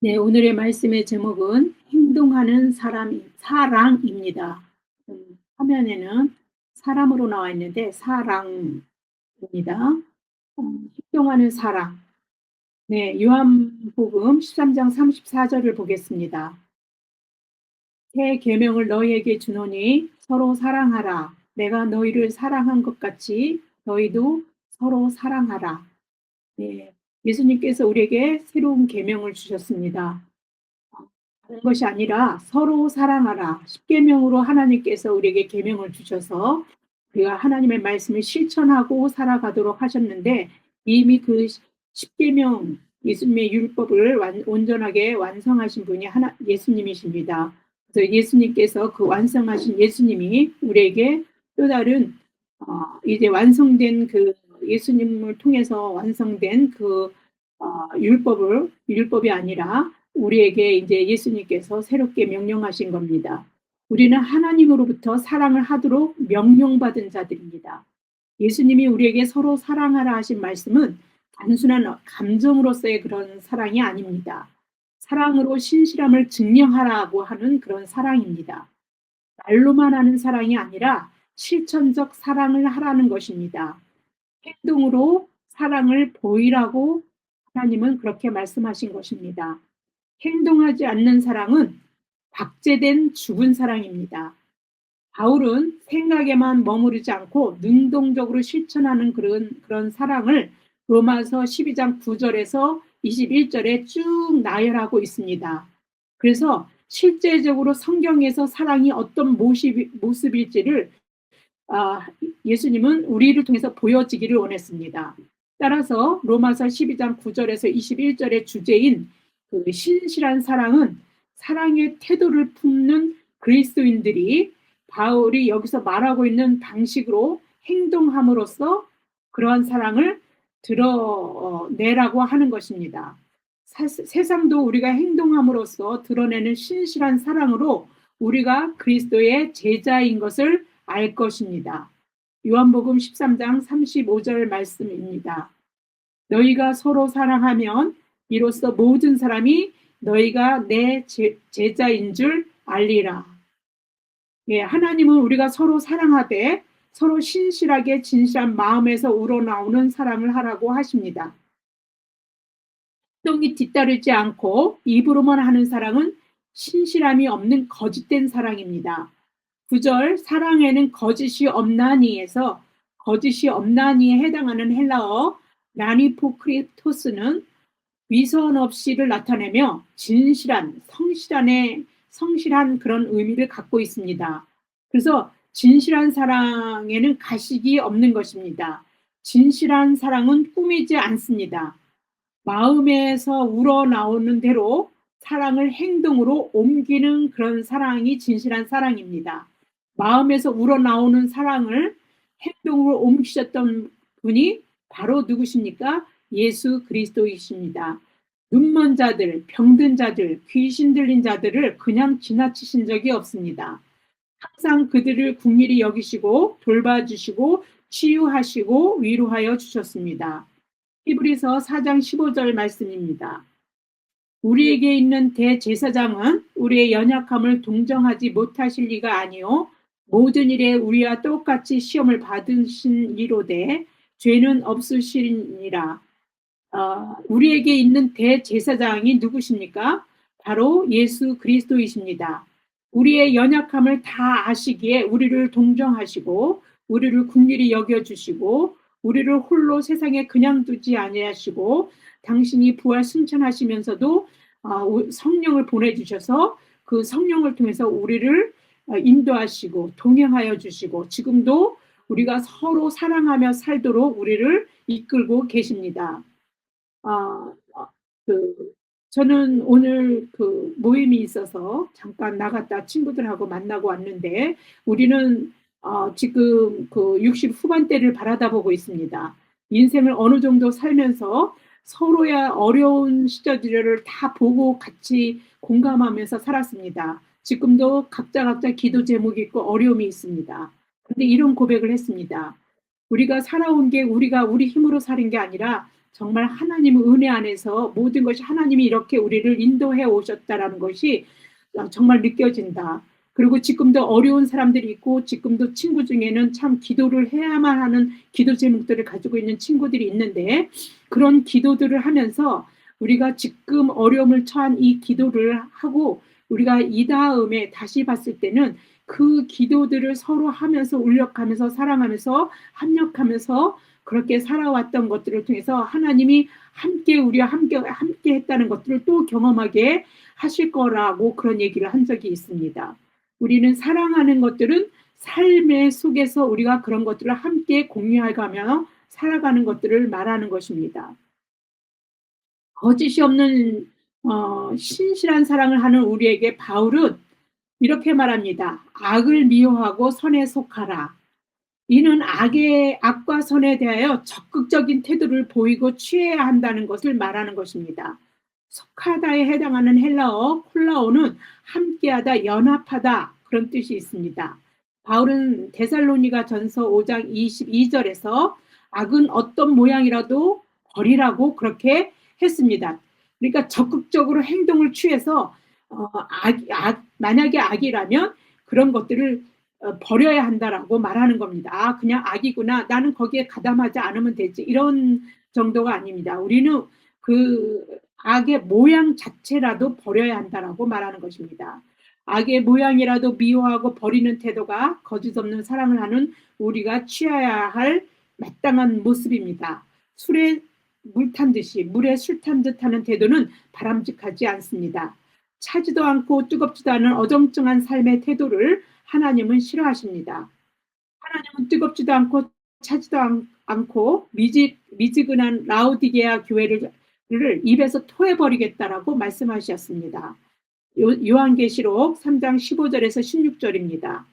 네, 오늘의 말씀의 제목은 행동하는 사랑입니다. 화면에는 사람으로 나와 있는데 사랑입니다. 행동하는 사랑. 네, 요한복음 13장 34절을 보겠습니다. 새 계명을 너희에게 주노니 서로 사랑하라. 내가 너희를 사랑한 것 같이 너희도 서로 사랑하라. 네, 예수님께서 우리에게 새로운 계명을 주셨습니다. 다른 것이 아니라 서로 사랑하라. 십계명으로 하나님께서 우리에게 계명을 주셔서 우리가 하나님의 말씀을 실천하고 살아가도록 하셨는데 이미 그 십계명 예수님의 율법을 온전하게 완성하신 분이 예수님이십니다. 그래서 예수님께서 그 완성하신 예수님이 우리에게 또 다른 이제 완성된 그 예수님을 통해서 완성된 그 율법이 아니라 우리에게 이제 예수님께서 새롭게 명령하신 겁니다. 우리는 하나님으로부터 사랑을 하도록 명령받은 자들입니다. 예수님이 우리에게 서로 사랑하라 하신 말씀은 단순한 감정으로서의 그런 사랑이 아닙니다. 사랑으로 신실함을 증명하라고 하는 그런 사랑입니다. 말로만 하는 사랑이 아니라 실천적 사랑을 하라는 것입니다. 행동으로 사랑을 보이라고 하나님은 그렇게 말씀하신 것입니다. 행동하지 않는 사랑은 박제된 죽은 사랑입니다. 바울은 생각에만 머무르지 않고 능동적으로 실천하는 그런 사랑을 로마서 12장 9절에서 21절에 쭉 나열하고 있습니다. 그래서 실제적으로 성경에서 사랑이 어떤 모습일지를 예수님은 우리를 통해서 보여지기를 원했습니다. 따라서 로마서 12장 9절에서 21절의 주제인 그 신실한 사랑은 사랑의 태도를 품는 그리스도인들이 바울이 여기서 말하고 있는 방식으로 행동함으로써 그러한 사랑을 드러내라고 하는 것입니다. 세상도 우리가 행동함으로써 드러내는 신실한 사랑으로 우리가 그리스도의 제자인 것을 알 것입니다. 요한복음 13장 35절 말씀입니다. 너희가 서로 사랑하면 이로써 모든 사람이 너희가 내 제자인 줄 알리라. 예, 하나님은 우리가 서로 사랑하되 서로 신실하게 진실한 마음에서 우러나오는 사랑을 하라고 하십니다. 행동이 뒤따르지 않고 입으로만 하는 사랑은 신실함이 없는 거짓된 사랑입니다. 9절 사랑에는 거짓이 없나니에서 거짓이 없나니에 해당하는 헬라어 라니포크리토스는 위선 없이를 나타내며 진실한 성실한 그런 의미를 갖고 있습니다. 그래서 진실한 사랑에는 가식이 없는 것입니다. 진실한 사랑은 꾸미지 않습니다. 마음에서 우러나오는 대로 사랑을 행동으로 옮기는 그런 사랑이 진실한 사랑입니다. 마음에서 우러나오는 사랑을 행동으로 옮기셨던 분이 바로 누구십니까? 예수 그리스도이십니다. 눈먼 자들, 병든 자들, 귀신 들린 자들을 그냥 지나치신 적이 없습니다. 항상 그들을 궁일이 여기시고 돌봐주시고 치유하시고 위로하여 주셨습니다. 히브리서 4장 15절 말씀입니다. 우리에게 있는 대제사장은 우리의 연약함을 동정하지 못하실 리가 아니요 모든 일에 우리와 똑같이 시험을 받으신 이로되 죄는 없으시니라. 우리에게 있는 대제사장이 누구십니까? 바로 예수 그리스도이십니다. 우리의 연약함을 다 아시기에 우리를 동정하시고 우리를 긍휼히 여겨주시고 우리를 홀로 세상에 그냥 두지 아니하시고 당신이 부활 승천하시면서도 성령을 보내주셔서 그 성령을 통해서 우리를 인도하시고 동행하여 주시고 지금도 우리가 서로 사랑하며 살도록 우리를 이끌고 계십니다. 아, 그 저는 오늘 그 모임이 있어서 잠깐 나갔다 친구들하고 만나고 왔는데 우리는 지금 그 60 후반대를 바라다 보고 있습니다. 인생을 어느 정도 살면서 서로의 어려운 시절들을 다 보고 같이 공감하면서 살았습니다. 지금도 각자 기도 제목이 있고 어려움이 있습니다. 그런데 이런 고백을 했습니다. 우리가 살아온 게 우리가 우리 힘으로 사는 게 아니라 정말 하나님의 은혜 안에서 모든 것이 하나님이 이렇게 우리를 인도해 오셨다라는 것이 정말 느껴진다. 그리고 지금도 어려운 사람들이 있고 지금도 친구 중에는 참 기도를 해야만 하는 기도 제목들을 가지고 있는 친구들이 있는데 그런 기도들을 하면서 우리가 지금 어려움을 처한 이 기도를 하고 우리가 이 다음에 다시 봤을 때는 그 기도들을 서로 하면서 울력하면서 사랑하면서 합력하면서 그렇게 살아왔던 것들을 통해서 하나님이 함께 우리와 함께 했다는 것들을 또 경험하게 하실 거라고 그런 얘기를 한 적이 있습니다. 우리는 사랑하는 것들은 삶의 속에서 우리가 그런 것들을 함께 공유해가며 살아가는 것들을 말하는 것입니다. 거짓이 없는 신실한 사랑을 하는 우리에게 바울은 이렇게 말합니다. 악을 미워하고 선에 속하라. 이는 악과 선에 대하여 적극적인 태도를 보이고 취해야 한다는 것을 말하는 것입니다. 속하다에 해당하는 헬라어 콜라오는 함께하다, 연합하다 그런 뜻이 있습니다. 바울은 데살로니가 전서 5장 22절에서 악은 어떤 모양이라도 버리라고 그렇게 했습니다. 그러니까 적극적으로 행동을 취해서 만약에 악이라면 그런 것들을 버려야 한다라고 말하는 겁니다. 아, 그냥 악이구나. 나는 거기에 가담하지 않으면 되지. 이런 정도가 아닙니다. 우리는 그 악의 모양 자체라도 버려야 한다라고 말하는 것입니다. 악의 모양이라도 미워하고 버리는 태도가 거짓 없는 사랑을 하는 우리가 취해야 할 마땅한 모습입니다. 술에 물 탄 듯이 물에 술 탄 듯 하는 태도는 바람직하지 않습니다. 차지도 않고 뜨겁지도 않은 어정쩡한 삶의 태도를 하나님은 싫어하십니다. 하나님은 뜨겁지도 않고 차지도 않고 미지근한 라우디게아 교회를 입에서 토해버리겠다라고 말씀하셨습니다. 요한계시록 3장 15절에서 16절입니다.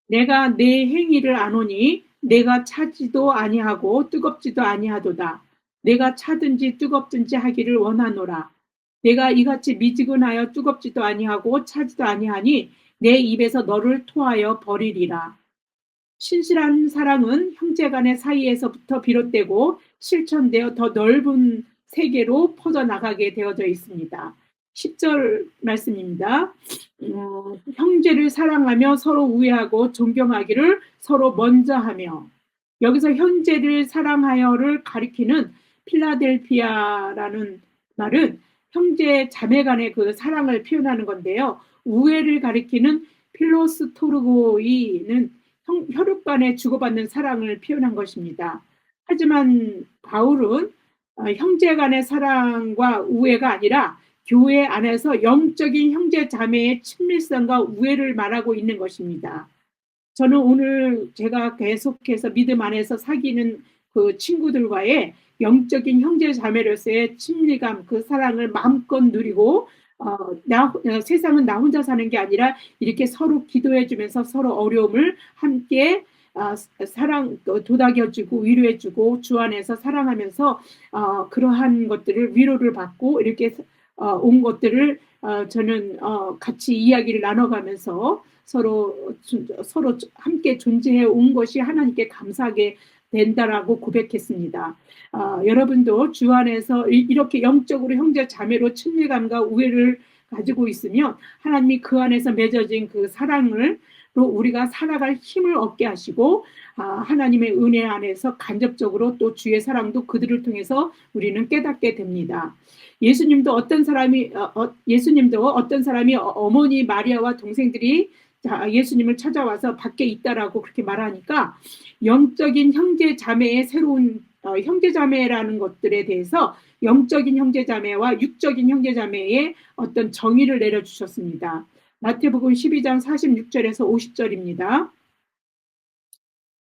내가 내 행위를 아노니 내가 차지도 아니하고 뜨겁지도 아니하도다. 내가 차든지 뜨겁든지 하기를 원하노라. 내가 이같이 미지근하여 뜨겁지도 아니하고 차지도 아니하니 내 입에서 너를 토하여 버리리라. 신실한 사랑은 형제간의 사이에서부터 비롯되고 실천되어 더 넓은 세계로 퍼져나가게 되어져 있습니다. 10절 말씀입니다. 형제를 사랑하며 서로 우애하고 존경하기를 서로 먼저 하며 여기서 형제를 사랑하여를 가리키는 필라델피아라는 말은 형제 자매 간의 그 사랑을 표현하는 건데요. 우애를 가리키는 필로스토르고이는 혈육 간에 주고받는 사랑을 표현한 것입니다. 하지만 바울은 형제 간의 사랑과 우애가 아니라 교회 안에서 영적인 형제 자매의 친밀성과 우애를 말하고 있는 것입니다. 저는 오늘 제가 계속해서 믿음 안에서 사귀는 그 친구들과의 영적인 형제 자매로서의 친밀감, 그 사랑을 마음껏 누리고 세상은 나 혼자 사는 게 아니라 이렇게 서로 기도해주면서 서로 어려움을 함께 도닥여주고 위로해주고 주 안에서 사랑하면서 그러한 것들을 위로를 받고 이렇게 온 것들을 저는 같이 이야기를 나눠가면서 서로 함께 존재해 온 것이 하나님께 감사하게 된다라고 고백했습니다. 여러분도 주 안에서 이렇게 영적으로 형제 자매로 친밀감과 우애를 가지고 있으면 하나님이 그 안에서 맺어진 그 사랑을 또 우리가 살아갈 힘을 얻게 하시고 하나님의 은혜 안에서 간접적으로 또 주의 사랑도 그들을 통해서 우리는 깨닫게 됩니다. 예수님도 어떤 사람이 어머니 마리아와 동생들이 예수님을 찾아와서 밖에 있다라고 그렇게 말하니까 영적인 형제 자매의 새로운 형제 자매라는 것들에 대해서 영적인 형제 자매와 육적인 형제 자매의 어떤 정의를 내려주셨습니다. 마태복음 12장 46절에서 50절입니다.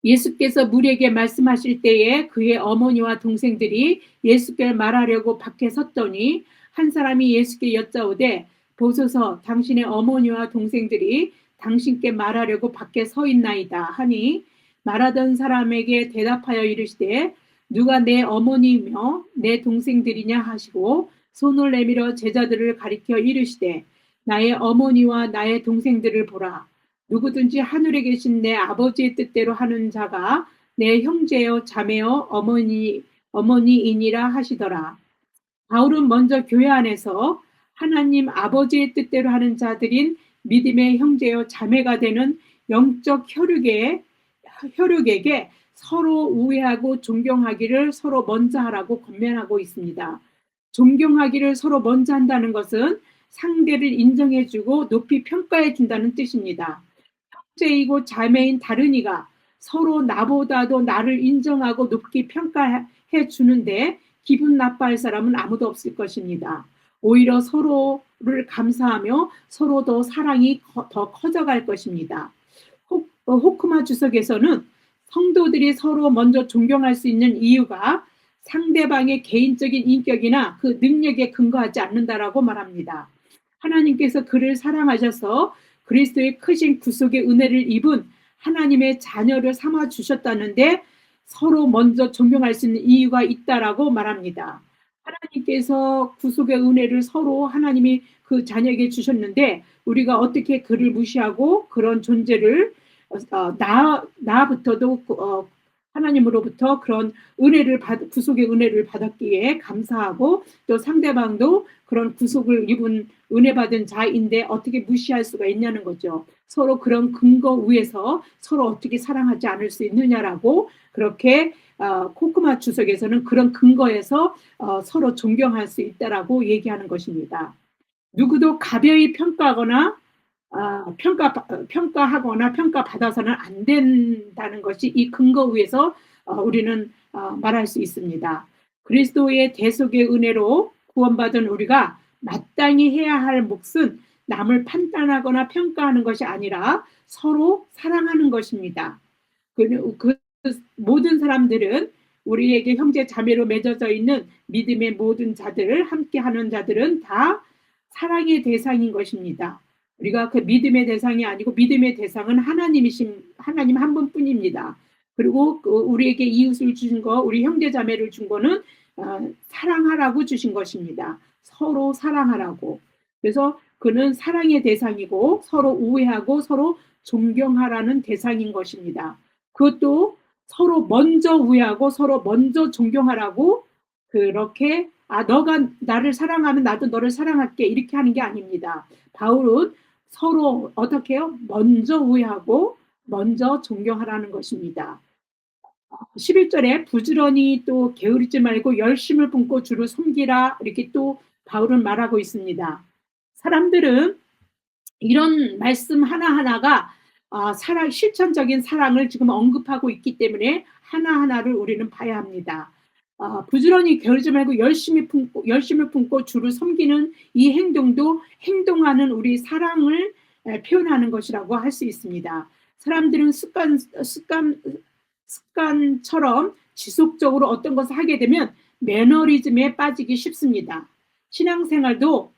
예수께서 무리에게 말씀하실 때에 그의 어머니와 동생들이 예수께 말하려고 밖에 섰더니 한 사람이 예수께 여짜오되 보소서 당신의 어머니와 동생들이 당신께 말하려고 밖에 서 있나이다 하니 말하던 사람에게 대답하여 이르시되 누가 내 어머니며 내 동생들이냐 하시고 손을 내밀어 제자들을 가리켜 이르시되 나의 어머니와 나의 동생들을 보라. 누구든지 하늘에 계신 내 아버지의 뜻대로 하는 자가 내 형제여 자매여 어머니이니라 하시더라. 바울은 먼저 교회 안에서 하나님 아버지의 뜻대로 하는 자들인 믿음의 형제여 자매가 되는 영적 혈육에게 서로 우애하고 존경하기를 서로 먼저 하라고 권면하고 있습니다. 존경하기를 서로 먼저 한다는 것은 상대를 인정해주고 높이 평가해준다는 뜻입니다. 형제이고 자매인 다른 이가 서로 나보다도 나를 인정하고 높게 평가해 주는데 기분 나빠할 사람은 아무도 없을 것입니다. 오히려 서로를 감사하며 서로 더 사랑이 더 커져갈 것입니다. 호크마 주석에서는 성도들이 서로 먼저 존경할 수 있는 이유가 상대방의 개인적인 인격이나 그 능력에 근거하지 않는다라고 말합니다. 하나님께서 그를 사랑하셔서 그리스도의 크신 구속의 은혜를 입은 하나님의 자녀를 삼아 주셨다는데 서로 먼저 존경할 수 있는 이유가 있다라고 말합니다. 하나님께서 구속의 은혜를 서로 하나님이 그 자녀에게 주셨는데 우리가 어떻게 그를 무시하고 그런 존재를 나부터도 하나님으로부터 그런 구속의 은혜를 받았기에 감사하고 또 상대방도 그런 구속을 입은 은혜 받은 자인데 어떻게 무시할 수가 있냐는 거죠. 서로 그런 근거 위에서 서로 어떻게 사랑하지 않을 수 있느냐라고 그렇게 코크마 주석에서는 그런 근거에서 서로 존경할 수 있다라고 얘기하는 것입니다. 누구도 가벼이 평가하거나 평가하거나 평가받아서는 안 된다는 것이 이 근거 위에서 우리는 말할 수 있습니다. 그리스도의 대속의 은혜로 구원받은 우리가 마땅히 해야 할 몫은 남을 판단하거나 평가하는 것이 아니라 서로 사랑하는 것입니다. 그 모든 사람들은 우리에게 형제 자매로 맺어져 있는 믿음의 모든 자들, 함께하는 자들은 다 사랑의 대상인 것입니다. 우리가 그 믿음의 대상이 아니고 믿음의 대상은 하나님 한 분뿐입니다. 그리고 우리에게 이웃을 주신 거, 우리 형제 자매를 준 거는 사랑하라고 주신 것입니다. 서로 사랑하라고. 그래서 그는 사랑의 대상이고 서로 우애하고 서로 존경하라는 대상인 것입니다. 그것도 서로 먼저 우애하고 서로 먼저 존경하라고 그렇게 너가 나를 사랑하면 나도 너를 사랑할게 이렇게 하는 게 아닙니다. 바울은 서로 어떻게 해요? 먼저 우애하고 먼저 존경하라는 것입니다. 11절에 부지런히 또 게으르지 말고 열심을 품고 주를 섬기라 이렇게 또 바울은 말하고 있습니다. 사람들은 이런 말씀 하나하나가 실천적인 사랑을 지금 언급하고 있기 때문에 하나하나를 우리는 봐야 합니다. 부지런히 게으르지 말고 열심을 품고 주를 섬기는 이 행동도 행동하는 우리 사랑을 표현하는 것이라고 할 수 있습니다. 사람들은 습관처럼 지속적으로 어떤 것을 하게 되면 매너리즘에 빠지기 쉽습니다. 신앙생활도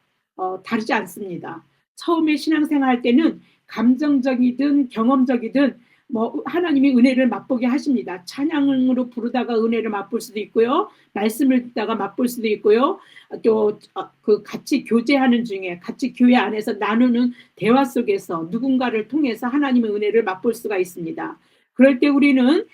다르지 않습니다. 처음에 신앙생활 할 때는 감정적이든 경험적이든 하나님이 은혜를 맛보게 하십니다. 찬양으로 부르다가 은혜를 맛볼 수도 있고요. 말씀을 듣다가 맛볼 수도 있고요. 또 그 같이 교제하는 중에 같이 교회 안에서 나누는 대화 속에서 누군가를 통해서 하나님의 은혜를 맛볼 수가 있습니다. 그럴 때 우리는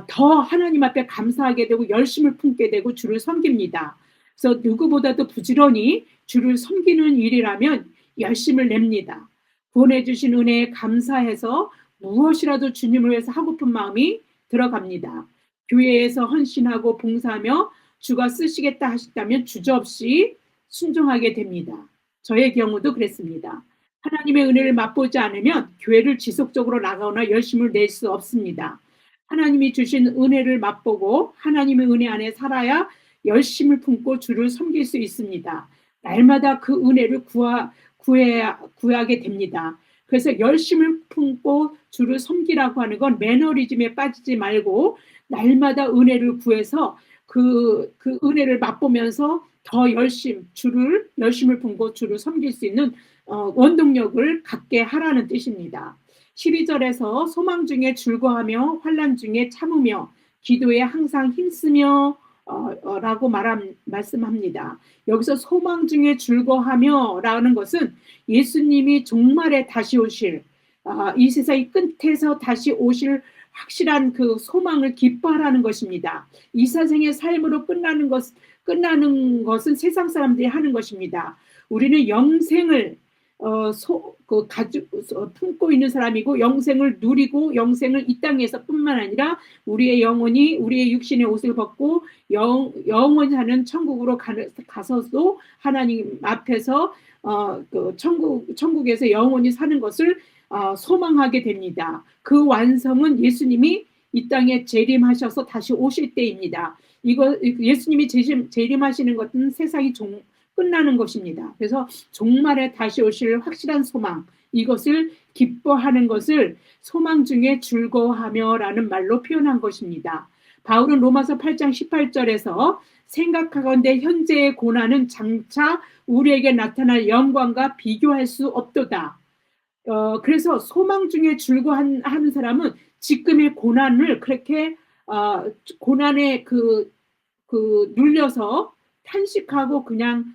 더 하나님 앞에 감사하게 되고 열심을 품게 되고 주를 섬깁니다. 그래서 누구보다도 부지런히 주를 섬기는 일이라면 열심을 냅니다. 구원해 주신 은혜에 감사해서 무엇이라도 주님을 위해서 하고픈 마음이 들어갑니다. 교회에서 헌신하고 봉사하며 주가 쓰시겠다 하셨다면 주저없이 순종하게 됩니다. 저의 경우도 그랬습니다. 하나님의 은혜를 맛보지 않으면 교회를 지속적으로 나가거나 열심을 낼 수 없습니다. 하나님이 주신 은혜를 맛보고 하나님의 은혜 안에 살아야 열심을 품고 주를 섬길 수 있습니다. 날마다 그 은혜를 구하게 됩니다. 그래서 열심을 품고 주를 섬기라고 하는 건 매너리즘에 빠지지 말고 날마다 은혜를 구해서 그 은혜를 맛보면서 더 열심을 품고 주를 섬길 수 있는 원동력을 갖게 하라는 뜻입니다. 12절에서 소망 중에 즐거워하며 환난 중에 참으며 기도에 항상 힘쓰며 라고 말씀합니다. 여기서 소망 중에 즐거워하며 라는 것은 예수님이 종말에 다시 오실 이 세상의 끝에서 다시 오실 확실한 그 소망을 기뻐하라는 것입니다. 이 세상의 삶으로 끝나는 것은 세상 사람들이 하는 것입니다. 우리는 영생을 품고 있는 사람이고, 영생을 누리고, 영생을 이 땅에서뿐만 아니라 우리의 영혼이 우리의 육신의 옷을 벗고 영원히 사는 천국으로 가서도 하나님 앞에서 천국에서 영원히 사는 것을 소망하게 됩니다. 그 완성은 예수님이 이 땅에 재림하셔서 다시 오실 때입니다. 예수님이 재림하시는 것은 세상이 끝나는 것입니다. 그래서 종말에 다시 오실 확실한 소망, 이것을 기뻐하는 것을 소망 중에 즐거워하며라는 말로 표현한 것입니다. 바울은 로마서 8장 18절에서 생각하건대 현재의 고난은 장차 우리에게 나타날 영광과 비교할 수 없도다. 그래서 소망 중에 즐거워하는 사람은 지금의 고난을 그렇게 고난에 눌려서 탄식하고 그냥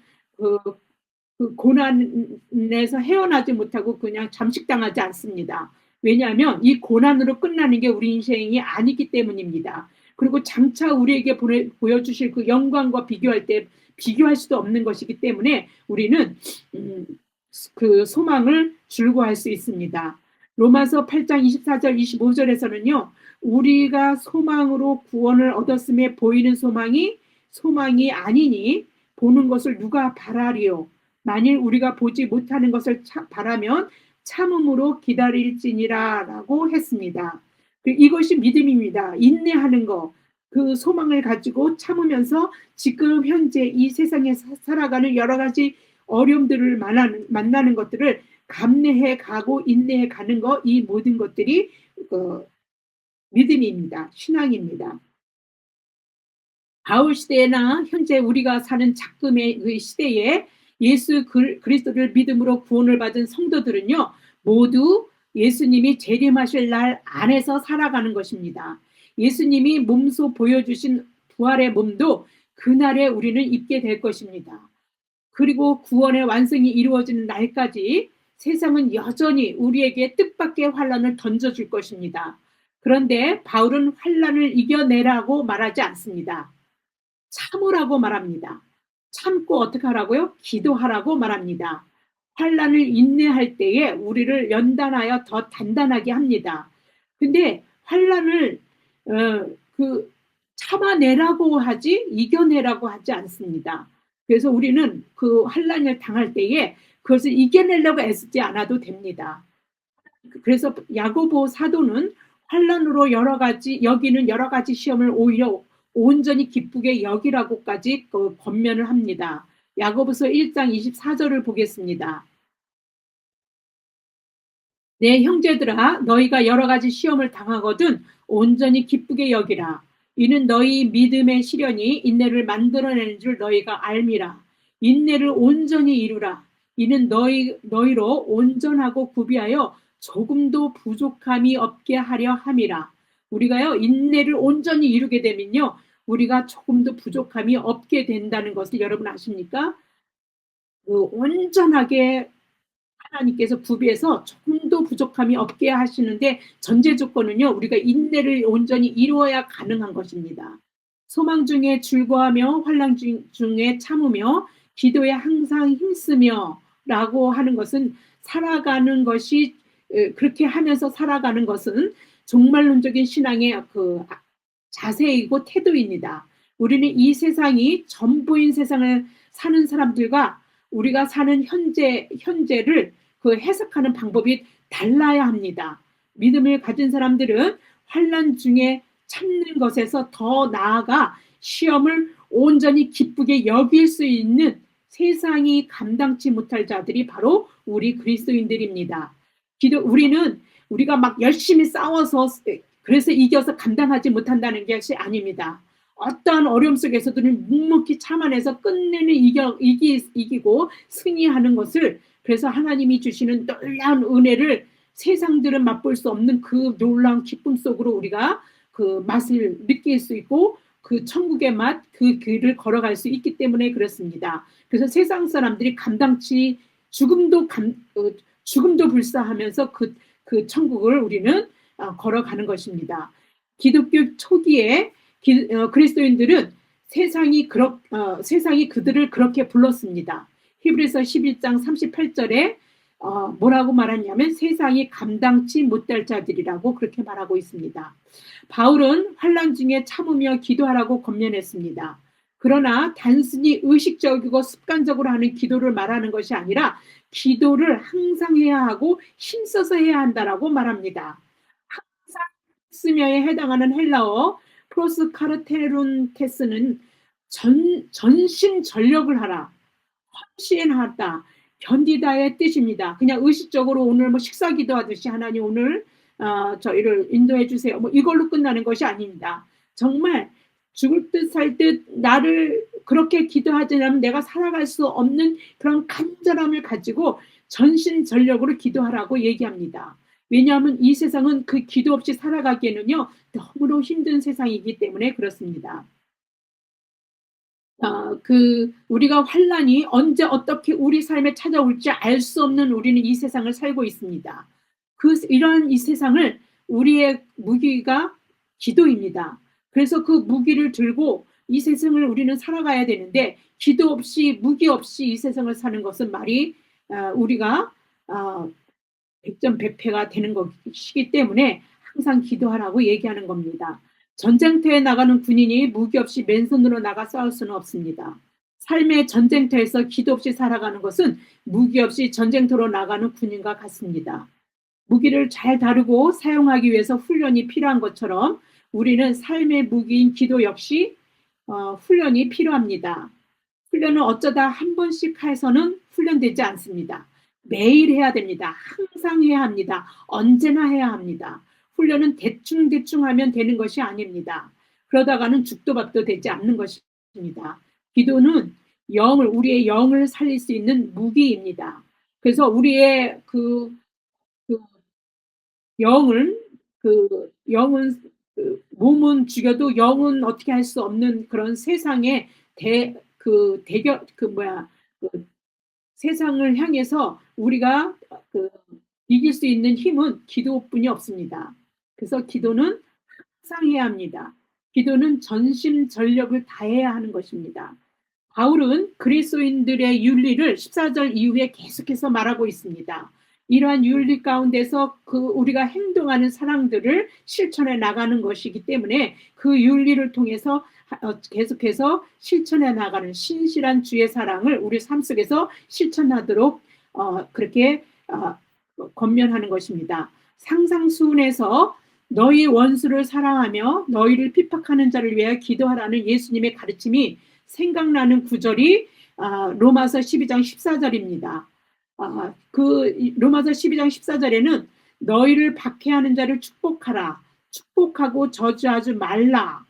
그 고난에서 헤어나지 못하고 그냥 잠식당하지 않습니다. 왜냐하면 이 고난으로 끝나는 게 우리 인생이 아니기 때문입니다. 그리고 장차 우리에게 보여주실 그 영광과 비교할 수도 없는 것이기 때문에 우리는 그 소망을 즐거워할 수 있습니다. 로마서 8장 24절 25절에서는요. 우리가 소망으로 구원을 얻었음에 보이는 소망이 아니니 보는 것을 누가 바라리요. 만일 우리가 보지 못하는 것을 바라면 참음으로 기다릴지니라 라고 했습니다. 이것이 믿음입니다. 인내하는 것, 그 소망을 가지고 참으면서 지금 현재 이 세상에 살아가는 여러 가지 어려움들을 만나는 것들을 감내해 가고 인내해 가는 것, 이 모든 것들이 믿음입니다. 신앙입니다. 바울 시대나 현재 우리가 사는 작금의 그 시대에 예수 그리스도를 믿음으로 구원을 받은 성도들은요, 모두 예수님이 재림하실 날 안에서 살아가는 것입니다. 예수님이 몸소 보여주신 부활의 몸도 그날에 우리는 입게 될 것입니다. 그리고 구원의 완성이 이루어지는 날까지 세상은 여전히 우리에게 뜻밖의 환란을 던져줄 것입니다. 그런데 바울은 환란을 이겨내라고 말하지 않습니다. 참으라고 말합니다. 참고 어떻게 하라고요? 기도하라고 말합니다. 환란을 인내할 때에 우리를 연단하여 더 단단하게 합니다. 근데 환란을 참아내라고 하지 이겨내라고 하지 않습니다. 그래서 우리는 그 환란을 당할 때에 그것을 이겨내려고 애쓰지 않아도 됩니다. 그래서 야고보 사도는 환란으로 여기는 여러 가지 시험을 오히려 온전히 기쁘게 여기라고까지 권면을 합니다. 야고보서 1장 24절을 보겠습니다. 내 형제들아 너희가 여러 가지 시험을 당하거든 온전히 기쁘게 여기라. 이는 너희 믿음의 시련이 인내를 만들어내는 줄 너희가 알미라. 인내를 온전히 이루라. 이는 너희로 온전하고 구비하여 조금도 부족함이 없게 하려 함이라. 우리가요 인내를 온전히 이루게 되면요 우리가 조금도 부족함이 없게 된다는 것을 여러분 아십니까? 온전하게 하나님께서 구비해서 조금도 부족함이 없게 하시는데 전제 조건은요 우리가 인내를 온전히 이루어야 가능한 것입니다. 소망 중에 즐거워하며 환난 중에 참으며 기도에 항상 힘쓰며 라고 하는 것은 살아가는 것이 그렇게 하면서 살아가는 것은 종말론적인 신앙의 그 자세이고 태도입니다. 우리는 이 세상이 전부인 세상을 사는 사람들과 우리가 사는 현재를 그 해석하는 방법이 달라야 합니다. 믿음을 가진 사람들은 환난 중에 참는 것에서 더 나아가 시험을 온전히 기쁘게 여길 수 있는 세상이 감당치 못할 자들이 바로 우리 그리스도인들입니다. 우리가 막 열심히 싸워서 그래서 이겨서 감당하지 못한다는 것이 아닙니다. 어떠한 어려움 속에서도 묵묵히 참아내서 끝내는 이기고 승리하는 것을 그래서 하나님이 주시는 놀라운 은혜를 세상들은 맛볼 수 없는 그 놀라운 기쁨 속으로 우리가 그 맛을 느낄 수 있고 그 천국의 맛, 그 길을 걸어갈 수 있기 때문에 그렇습니다. 그래서 세상 사람들이 감당치 죽음도 불사하면서 그 천국을 우리는 걸어가는 것입니다. 기독교 초기에 그리스도인들은 세상이 그들을 그렇게 불렀습니다. 히브리서 11장 38절에 뭐라고 말하냐면 세상이 감당치 못할 자들이라고 그렇게 말하고 있습니다. 바울은 환난 중에 참으며 기도하라고 권면했습니다. 그러나 단순히 의식적이고 습관적으로 하는 기도를 말하는 것이 아니라 기도를 항상 해야 하고 힘써서 해야 한다라고 말합니다. 항상 쓰며에 해당하는 헬라어 프로스카르테룬테스는 전심전력을 하라, 헌신하다, 견디다의 뜻입니다. 그냥 의식적으로 오늘 뭐 식사 기도하듯이 하나님 오늘 저희를 인도해 주세요. 뭐 이걸로 끝나는 것이 아닙니다. 정말 죽을 듯 살 듯 나를 그렇게 기도하지 않으면 내가 살아갈 수 없는 그런 간절함을 가지고 전심전력으로 기도하라고 얘기합니다. 왜냐하면 이 세상은 그 기도 없이 살아가기에는요 너무나 힘든 세상이기 때문에 그렇습니다. 우리가 환란이 언제 어떻게 우리 삶에 찾아올지 알 수 없는 우리는 이 세상을 살고 있습니다. 이러한 이 세상을 우리의 무기가 기도입니다. 그래서 그 무기를 들고 이 세상을 우리는 살아가야 되는데 기도 없이 무기 없이 이 세상을 사는 것은 말이 우리가 백전백패가 되는 것이기 때문에 항상 기도하라고 얘기하는 겁니다. 전쟁터에 나가는 군인이 무기 없이 맨손으로 나가 싸울 수는 없습니다. 삶의 전쟁터에서 기도 없이 살아가는 것은 무기 없이 전쟁터로 나가는 군인과 같습니다. 무기를 잘 다루고 사용하기 위해서 훈련이 필요한 것처럼 우리는 삶의 무기인 기도 역시 훈련이 필요합니다. 훈련은 어쩌다 한 번씩 해서는 훈련되지 않습니다. 매일 해야 됩니다. 항상 해야 합니다. 언제나 해야 합니다. 훈련은 대충대충 하면 되는 것이 아닙니다. 그러다가는 죽도 밥도 되지 않는 것입니다. 기도는 우리의 영을 살릴 수 있는 무기입니다. 그래서 우리의 그 영은 몸은 죽여도 영은 어떻게 할 수 없는 그런 세상에 대결 세상을 향해서 우리가 이길 수 있는 힘은 기도뿐이 없습니다. 그래서 기도는 항상 해야 합니다. 기도는 전심전력을 다해야 하는 것입니다. 바울은 그리스도인들의 윤리를 14절 이후에 계속해서 말하고 있습니다. 이러한 윤리 가운데서 우리가 행동하는 사랑들을 실천해 나가는 것이기 때문에 그 윤리를 통해서 계속해서 실천해 나가는 신실한 주의 사랑을 우리 삶 속에서 실천하도록 그렇게 권면하는 것입니다. 상상수훈에서 너희 원수를 사랑하며 너희를 핍박하는 자를 위하여 기도하라는 예수님의 가르침이 생각나는 구절이 로마서 12장 14절입니다. 로마서 12장 14절에는 너희를 박해하는 자를 축복하라, 축복하고 저주하지 말라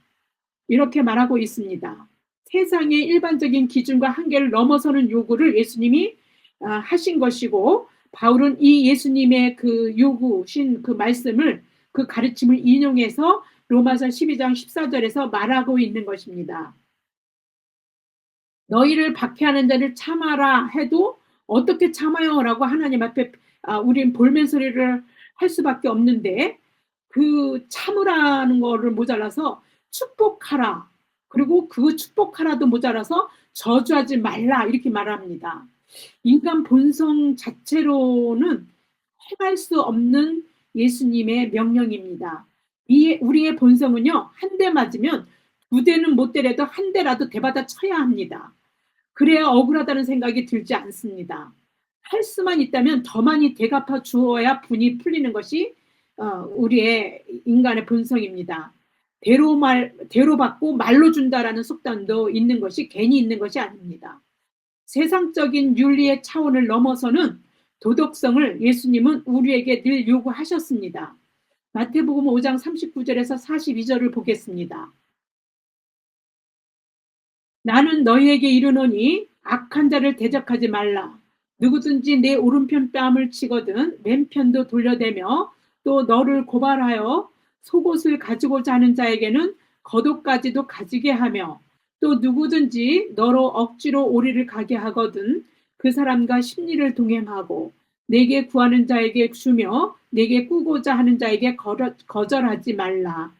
이렇게 말하고 있습니다. 세상의 일반적인 기준과 한계를 넘어서는 요구를 예수님이 하신 것이고 바울은 이 예수님의 그 요구신 그 말씀을 그 가르침을 인용해서 로마서 12장 14절에서 말하고 있는 것입니다. 너희를 박해하는 자를 참아라 해도 어떻게 참아요? 라고 하나님 앞에 우린 볼멘 소리를 할 수밖에 없는데 그 참으라는 거를 모자라서 축복하라. 그리고 그 축복하라도 모자라서 저주하지 말라 이렇게 말합니다. 인간 본성 자체로는 행할 수 없는 예수님의 명령입니다. 우리의 본성은요. 한 대 맞으면 두 대는 못 때려도 한 대라도 대받아 쳐야 합니다. 그래야 억울하다는 생각이 들지 않습니다. 할 수만 있다면 더 많이 대갚아 주어야 분이 풀리는 것이 우리의 인간의 본성입니다. 대로 받고 말로 준다라는 속담도 있는 것이 괜히 있는 것이 아닙니다. 세상적인 윤리의 차원을 넘어서는 도덕성을 예수님은 우리에게 늘 요구하셨습니다. 마태복음 5장 39절에서 42절을 보겠습니다. 나는 너희에게 이르노니 악한 자를 대적하지 말라. 누구든지 내 오른편 뺨을 치거든 왼편도 돌려대며 또 너를 고발하여 속옷을 가지고자 하는 자에게는 겉옷까지도 가지게 하며 또 누구든지 너로 억지로 오리를 가게 하거든 그 사람과 심리를 동행하고 내게 구하는 자에게 주며 내게 꾸고자 하는 자에게 거절하지 말라.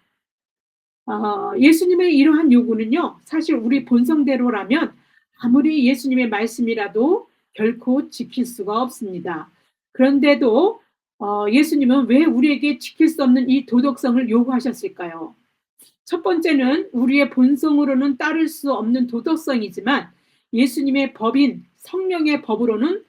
예수님의 이러한 요구는요, 사실 우리 본성대로라면 아무리 예수님의 말씀이라도 결코 지킬 수가 없습니다. 그런데도 예수님은 왜 우리에게 지킬 수 없는 이 도덕성을 요구하셨을까요? 첫 번째는 우리의 본성으로는 따를 수 없는 도덕성이지만 예수님의 법인 성령의 법으로는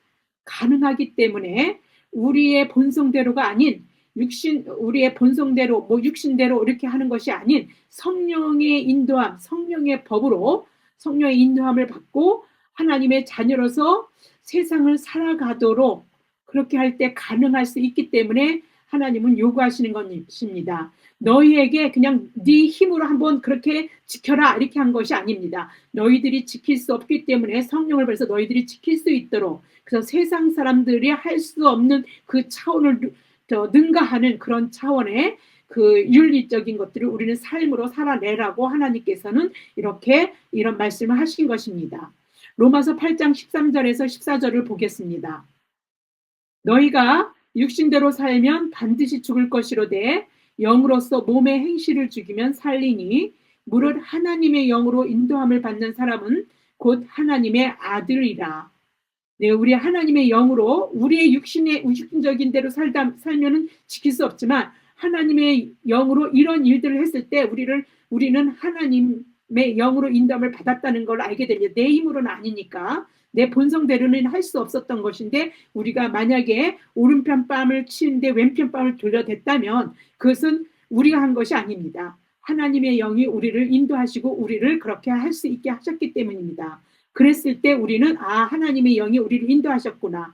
가능하기 때문에 우리의 본성대로가 아닌 우리의 본성대로, 육신대로 이렇게 하는 것이 아닌 성령의 인도함, 성령의 법으로 성령의 인도함을 받고 하나님의 자녀로서 세상을 살아가도록 그렇게 할 때 가능할 수 있기 때문에 하나님은 요구하시는 것입니다. 너희에게 그냥 네 힘으로 한번 그렇게 지켜라 이렇게 한 것이 아닙니다. 너희들이 지킬 수 없기 때문에 성령을 벌여서 너희들이 지킬 수 있도록, 그래서 세상 사람들이 할 수 없는 그 차원을 더 능가하는 그런 차원의 그 윤리적인 것들을 우리는 삶으로 살아내라고 하나님께서는 이렇게 이런 말씀을 하신 것입니다. 로마서 8장 13절에서 14절을 보겠습니다. 너희가 육신대로 살면 반드시 죽을 것이로되 영으로서 몸의 행실을 죽이면 살리니 무릇 하나님의 영으로 인도함을 받는 사람은 곧 하나님의 아들이라. 네, 우리 하나님의 영으로 우리의 육신적인 대로 살면은 지킬 수 없지만 하나님의 영으로 이런 일들을 했을 때 우리는 하나님의 영으로 인도함을 받았다는 걸 알게 됩니다. 내 힘으로는 아니니까. 내 본성대로는 할 수 없었던 것인데 우리가 만약에 오른편 뺨을 치는데 왼편 뺨을 돌려댔다면 그것은 우리가 한 것이 아닙니다. 하나님의 영이 우리를 인도하시고 우리를 그렇게 할 수 있게 하셨기 때문입니다. 그랬을 때 우리는 하나님의 영이 우리를 인도하셨구나.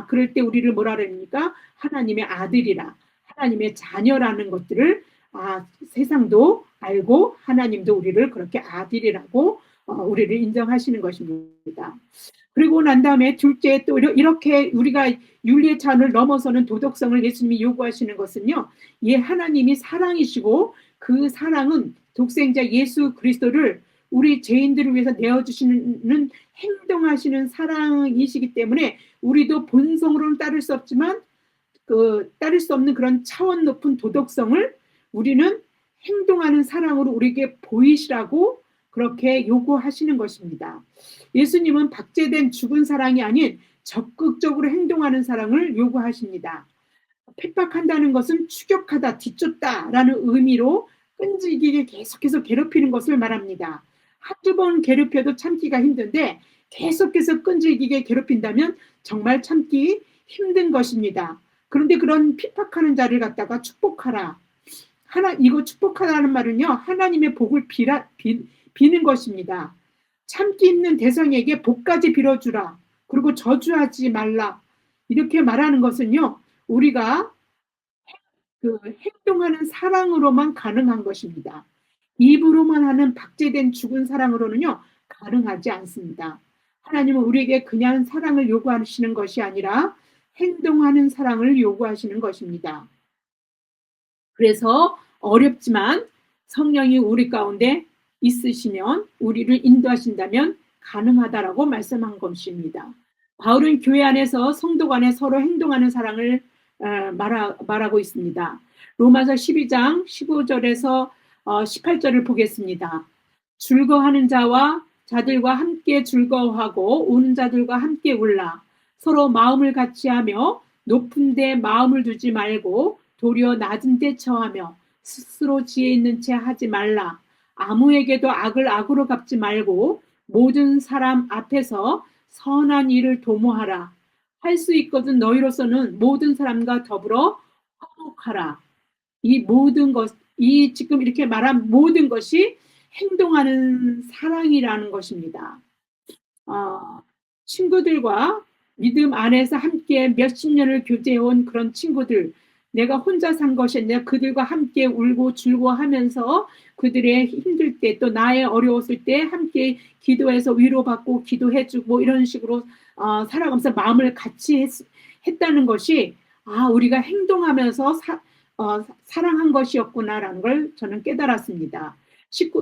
그럴 때 우리를 뭐라 그럽니까? 하나님의 아들이라, 하나님의 자녀라는 것들을 세상도 알고 하나님도 우리를 그렇게 아들이라고 우리를 인정하시는 것입니다. 그리고 난 다음에 둘째 또 이렇게 우리가 윤리의 차원을 넘어서는 도덕성을 예수님이 요구하시는 것은요. 하나님이 사랑이시고 그 사랑은 독생자 예수 그리스도를 우리 죄인들을 위해서 내어주시는 행동하시는 사랑이시기 때문에 우리도 본성으로는 따를 수 없지만 따를 수 없는 그런 차원 높은 도덕성을 우리는 행동하는 사랑으로 우리에게 보이시라고 그렇게 요구하시는 것입니다. 예수님은 박제된 죽은 사랑이 아닌 적극적으로 행동하는 사랑을 요구하십니다. 핍박한다는 것은 추격하다, 뒤쫓다라는 의미로 끈질기게 계속해서 괴롭히는 것을 말합니다. 한두 번 괴롭혀도 참기가 힘든데 계속해서 끈질기게 괴롭힌다면 정말 참기 힘든 것입니다. 그런데 그런 핍박하는 자를 갖다가 축복하라. 이거 축복하라는 말은요, 하나님의 복을 비는 것입니다. 참기 있는 대상에게 복까지 빌어주라. 그리고 저주하지 말라. 이렇게 말하는 것은요, 우리가 그 행동하는 사랑으로만 가능한 것입니다. 입으로만 하는 박제된 죽은 사랑으로는요, 가능하지 않습니다. 하나님은 우리에게 그냥 사랑을 요구하시는 것이 아니라 행동하는 사랑을 요구하시는 것입니다. 그래서 어렵지만 성령이 우리 가운데 있으시면 우리를 인도하신다면 가능하다라고 말씀한 것입니다. 바울은 교회 안에서 성도 간에 서로 행동하는 사랑을 말하고 있습니다. 로마서 12장 15절에서 18절을 보겠습니다. 즐거워하는 자와 자들과 함께 즐거워하고 우는 자들과 함께 울라. 서로 마음을 같이하며 높은 데 마음을 두지 말고 도리어 낮은 데 처하며 스스로 지혜 있는 채 하지 말라. 아무에게도 악을 악으로 갚지 말고 모든 사람 앞에서 선한 일을 도모하라. 할 수 있거든 너희로서는 모든 사람과 더불어 화목하라. 이 지금 이렇게 말한 모든 것이 행동하는 사랑이라는 것입니다. 친구들과 믿음 안에서 함께 몇십 년을 교제해온 그런 친구들, 내가 혼자 산 것이 아니라 그들과 함께 울고 즐거워하면서 그들의 힘들 때 또 나의 어려웠을 때 함께 기도해서 위로받고 기도해주고 이런 식으로 살아가면서 마음을 같이 했다는 것이 우리가 행동하면서 사랑한 것이었구나라는 걸 저는 깨달았습니다.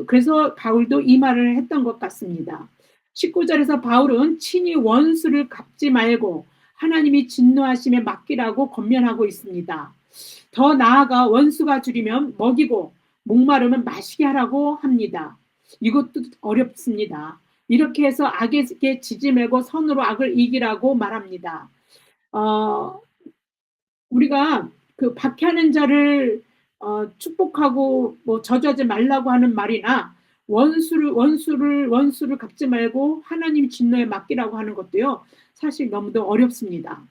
그래서 바울도 이 말을 했던 것 같습니다. 19절에서 바울은 친히 원수를 갚지 말고 하나님이 진노하심에 맡기라고 권면하고 있습니다. 더 나아가 원수가 줄이면 먹이고 목마르면 마시게 하라고 합니다. 이것도 어렵습니다. 이렇게 해서 악에게 지지 말고 선으로 악을 이기라고 말합니다. 어, 우리가 그 박해하는 자를 축복하고 뭐 저주하지 말라고 하는 말이나 원수를 갚지 말고 하나님 진노에 맡기라고 하는 것도요. 사실 너무도 어렵습니다.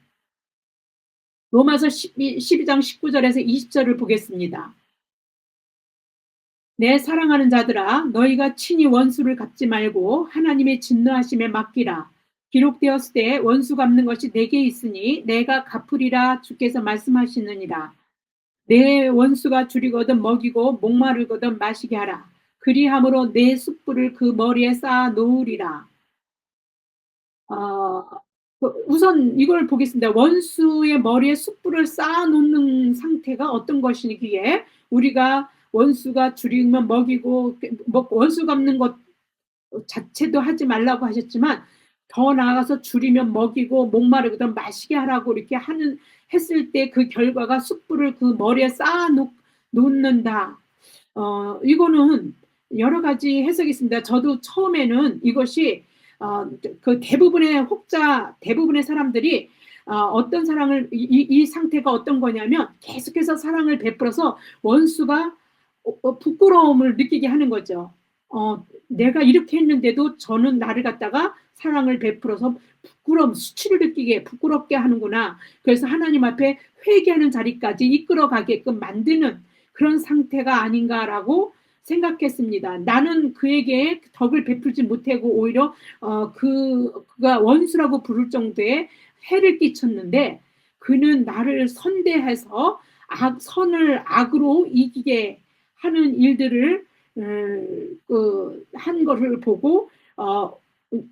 로마서 12장 19절에서 20절을 보겠습니다. 내 사랑하는 자들아 너희가 친히 원수를 갚지 말고 하나님의 진노하심에 맡기라. 기록되었을 때 원수 갚는 것이 내게 있으니 내가 갚으리라 주께서 말씀하시느니라. 내 원수가 줄이거든 먹이고 목마르거든 마시게 하라. 그리함으로 내 숯불을 그 머리에 쌓아 놓으리라. 어, 우선 이걸 보겠습니다. 원수의 머리에 숯불을 쌓아 놓는 상태가 어떤 것이기에 우리가 원수가 줄이면 먹이고 원수 갚는 것 자체도 하지 말라고 하셨지만 더 나아가서 줄이면 먹이고 목마르거든 마시게 하라고 이렇게 했을 때 그 결과가 숯불을 그 머리에 쌓아 놓는다. 이거는 여러 가지 해석이 있습니다. 저도 처음에는 이것이 그 대부분의 사람들이 어떤 사랑을 이 상태가 어떤 거냐면 계속해서 사랑을 베풀어서 원수가 부끄러움을 느끼게 하는 거죠. 내가 이렇게 했는데도 저는 나를 갖다가 사랑을 베풀어서 수치를 느끼게 부끄럽게 하는구나. 그래서 하나님 앞에 회개하는 자리까지 이끌어가게끔 만드는 그런 상태가 아닌가라고 생각했습니다. 나는 그에게 덕을 베풀지 못하고 오히려 그가 원수라고 부를 정도의 해를 끼쳤는데 그는 나를 선대해서 선을 악으로 이기게 하는 일들을 한 것을 보고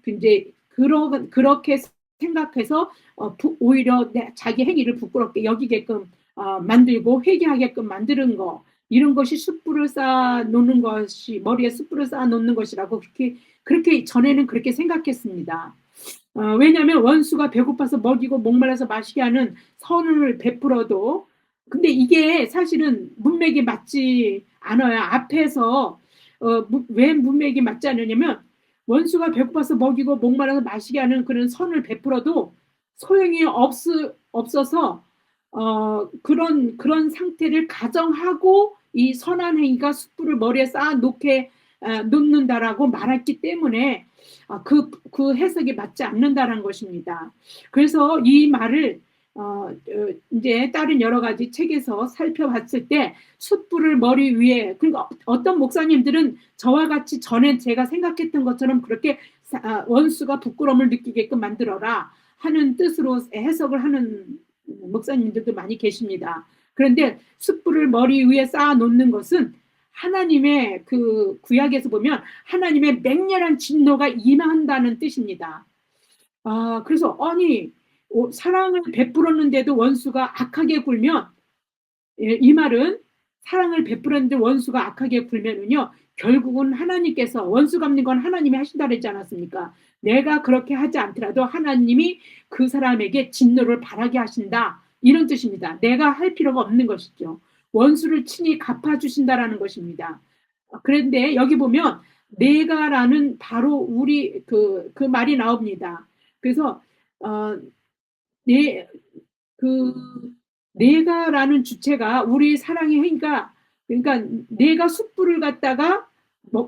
이제 그렇게 생각해서 오히려 자기 행위를 부끄럽게 여기게끔 만들고 회개하게끔 만드는 거 이런 것이 숯불을 쌓아 놓는 것이 머리에 숯불을 쌓아 놓는 것이라고 그렇게 전에는 그렇게 생각했습니다. 왜냐하면 원수가 배고파서 먹이고 목말라서 마시게 하는 선을 베풀어도 근데 이게 사실은 문맥이 맞지 않아요. 앞에서 왜 문맥이 맞지 않느냐면 원수가 배고파서 먹이고 목말라서 마시게 하는 그런 선을 베풀어도 소용이 없어서 그런 상태를 가정하고 이 선한 행위가 숯불을 머리에 쌓아 놓는다라고 말했기 때문에 그 해석이 맞지 않는다는 것입니다. 그래서 이 말을 이제 다른 여러 가지 책에서 살펴봤을 때 숯불을 머리 위에 그러니까 어떤 목사님들은 저와 같이 전에 제가 생각했던 것처럼 그렇게 원수가 부끄러움을 느끼게끔 만들어라 하는 뜻으로 해석을 하는 목사님들도 많이 계십니다. 그런데 숯불을 머리 위에 쌓아 놓는 것은 하나님의 그 구약에서 보면 하나님의 맹렬한 진노가 임한다는 뜻입니다. 그래서 아니 사랑을 베풀었는데도 원수가 악하게 굴면 이 말은 사랑을 베풀었는데 원수가 악하게 굴면은요 결국은 하나님께서 원수 갚는 건 하나님이 하신다 그랬지 않았습니까? 내가 그렇게 하지 않더라도 하나님이 그 사람에게 진노를 바라게 하신다 이런 뜻입니다. 내가 할 필요가 없는 것이죠. 원수를 친히 갚아주신다라는 것입니다. 그런데 여기 보면 내가라는 바로 우리 그 말이 나옵니다. 그래서 내, 그, 내가라는 주체가 우리 사랑의 행위가, 그러니까 내가 숯불을 갖다가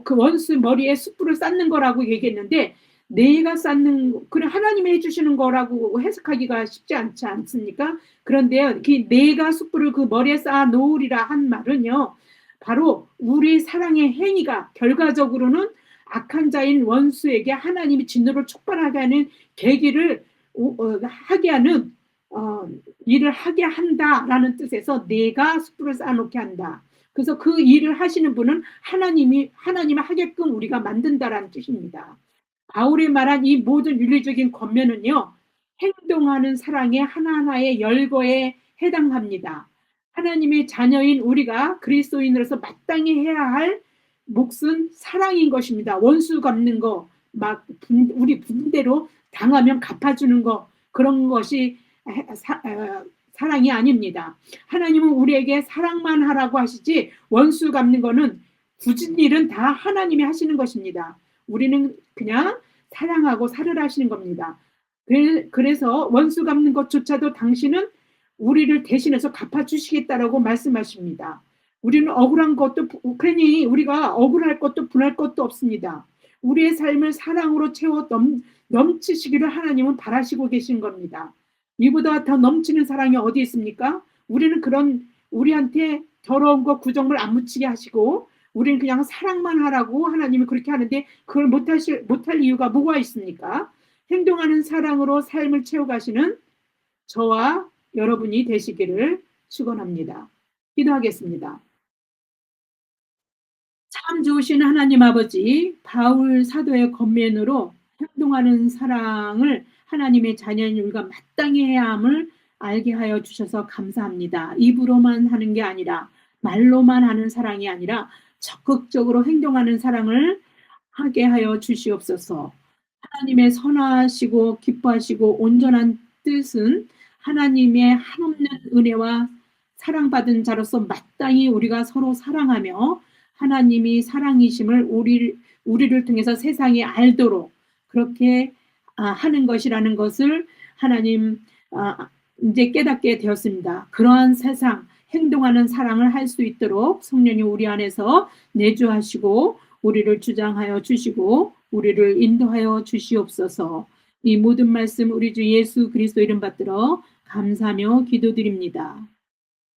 그 원수 머리에 숯불을 쌓는 거라고 얘기했는데, 내가 쌓는, 그래, 하나님이 해주시는 거라고 해석하기가 쉽지 않지 않습니까? 그런데요, 내가 숯불을 그 머리에 쌓아 놓으리라 한 말은요, 바로 우리 사랑의 행위가 결과적으로는 악한 자인 원수에게 하나님이 진노를 촉발하게 하는 계기를 하게 하는 일을 하게 한다라는 뜻에서 내가 숯불을 쌓아놓게 한다. 그래서 그 일을 하시는 분은 하나님이 하게끔 우리가 만든다라는 뜻입니다. 바울이 말한 이 모든 윤리적인 권면은요. 행동하는 사랑의 하나하나의 열거에 해당합니다. 하나님의 자녀인 우리가 그리스도인으로서 마땅히 해야 할 몫은 사랑인 것입니다. 원수 갚는 거, 우리 분대로 당하면 갚아주는 거 그런 것이 사랑이 아닙니다. 하나님은 우리에게 사랑만 하라고 하시지 원수 갚는 거는 굳은 일은 다 하나님이 하시는 것입니다. 우리는 그냥 사랑하고 살으라 하시는 겁니다. 그래서 원수 갚는 것조차도 당신은 우리를 대신해서 갚아주시겠다라고 말씀하십니다. 우리는 억울한 것도, 그러니 우리가 억울할 것도 분할 것도 없습니다. 우리의 삶을 사랑으로 채워 넘치시기를 하나님은 바라시고 계신 겁니다. 이보다 더 넘치는 사랑이 어디 있습니까? 우리는 그런 우리한테 더러운 거 구정물 안 묻히게 하시고 우리는 그냥 사랑만 하라고 하나님이 그렇게 하는데 그걸 못할 이유가 뭐가 있습니까? 행동하는 사랑으로 삶을 채워가시는 저와 여러분이 되시기를 축원합니다. 기도하겠습니다. 참 좋으신 하나님 아버지, 바울 사도의 권면으로 행동하는 사랑을 하나님의 자녀인 우리가 마땅히 해야 함을 알게 하여 주셔서 감사합니다. 입으로만 하는 게 아니라 말로만 하는 사랑이 아니라 적극적으로 행동하는 사랑을 하게 하여 주시옵소서. 하나님의 선하시고 기뻐하시고 온전한 뜻은 하나님의 한없는 은혜와 사랑받은 자로서 마땅히 우리가 서로 사랑하며 하나님이 사랑이심을 우리를 통해서 세상이 알도록 그렇게 하는 것이라는 것을 하나님 이제 깨닫게 되었습니다. 그러한 세상, 행동하는 사랑을 할 수 있도록 성령이 우리 안에서 내주하시고 우리를 주장하여 주시고 우리를 인도하여 주시옵소서. 이 모든 말씀 우리 주 예수 그리스도 이름 받들어 감사하며 기도드립니다.